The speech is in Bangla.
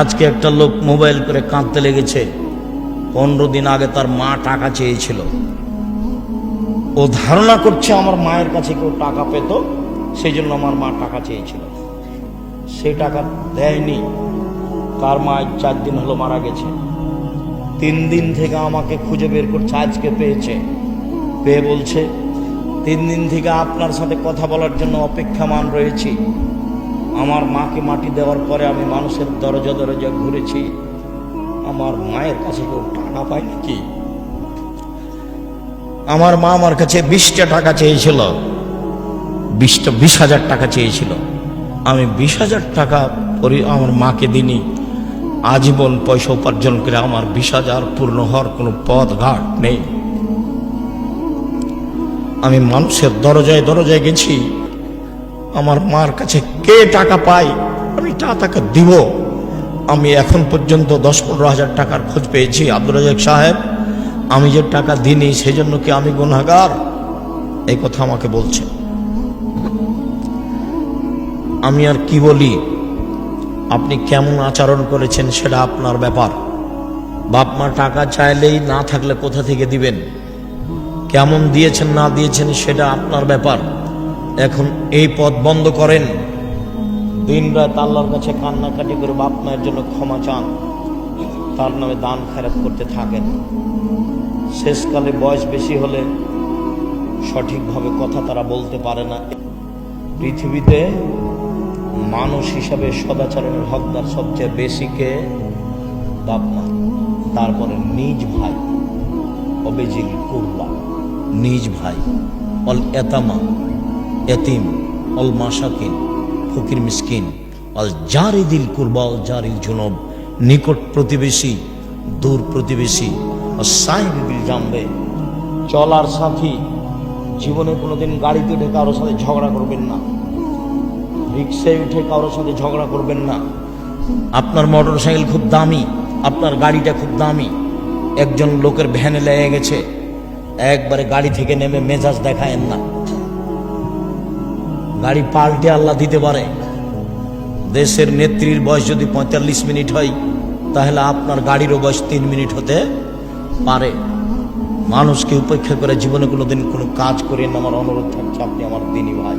আজকে একটা লোক মোবাইল করে কাঁদতে লেগেছে। 15 দিন আগে তার মা টাকা চেয়েছিল। ও ধারণা করছে আমার মায়ের কাছে কেউ টাকা পেত, সেই জন্য আমার মা টাকা চেয়েছিল। সে টাকা দেয়নি। তার মা 4 দিন হলো মারা গেছে। 3 দিন থেকে আমাকে খুঁজে বের করছে, আজকে পেয়েছে। পেয়ে বলছে 3 দিন থেকে আপনার সাথে কথা বলার জন্য অপেক্ষামান রয়েছি। আমার মাকে মাটি দেওয়ার পরে আমি মানুষের দরজা দরজা ঘুরেছি, আমার মায়ের কাছে কেউ টাকা পায় নাকি? আমার মা আমার কাছে 20টা টাকা চেয়েছিল, 20,000 টাকা চেয়েছিল। আমি 20,000 টাকা আমার মাকে দিনি। আজীবন পয়সা উপার্জন করে আমার 20,000 পূর্ণ হওয়ার কোনো পথ ঘাট নেই। আমি মানুষের দরজায় দরজায় গেছি, আমার মার কাছে কে টাকা পায়, আমি টাকা দিব। আমি এখন পর্যন্ত 10-15 হাজার টাকার খোঁজ পেয়েছি। আব্দুর রাজ্জাক সাহেব, আমি যে টাকা দিইনি সেজন্য কি আমি গুনাহগার? এই কথা আমাকে বলছে। আমি আর কি বলি? আপনি কেমন আচরণ করেছেন সেটা আপনার ব্যাপার। বাপ মা টাকা চাইলেই না থাকলে কোথা থেকে দিবেন? কেমন দিয়েছেন না দিয়েছেন সেটা আপনার ব্যাপার। এখন এই পথ বন্ধ করেন। দিন রাত আল্লাহর কাছে কান্নাকাটি করে বাপ মায়ের জন্য ক্ষমা চান, তার নামে দান খেরাত করতে থাকেন। শেষকালে বয়স বেশি হলে সঠিকভাবে কথা তারা বলতে পারে না। পৃথিবীতে মানুষ হিসাবে সদাচরণের হকদার সবচেয়ে বেশি কে? বাপ মা, তারপরে নিজ ভাই, অবেজিল কুরবা, নিজ ভাই, অল এতামা, এতিম, অল মাসাকিন, ফকির মিসকিন, অল জারিদিল কুরবা, অল জারিল জুনব, নিকট প্রতিবেশী, দূর প্রতিবেশী, সাহিব বিল জামবে, চলার সাথী। জীবনে কোনোদিন গাড়িতে উঠে কারোর সাথে ঝগড়া করবেন না, রিক্সায় উঠে কারোর সাথে ঝগড়া করবেন না। আপনার মোটর সাইকেল খুব দামি, আপনার গাড়িটা খুব দামি, একজন লোকের ভ্যানে লেগে গেছে, একবারে গাড়ি থেকে নেমে মেজাজ দেখায়েন না। গাড়ি পাল্টে আল্লাহ দিতে পারে। দেশের নেত্রীর বয়স যদি 45 মিনিট হয়, তাহলে আপনার গাড়িরও বয়স 3 মিনিট হতে পারে। মানুষকে উপেক্ষা করে জীবনে কোনোদিন কোনো কাজ করেন, আমার অনুরোধ থাকছে, আপনি আমার দিনী ভাই।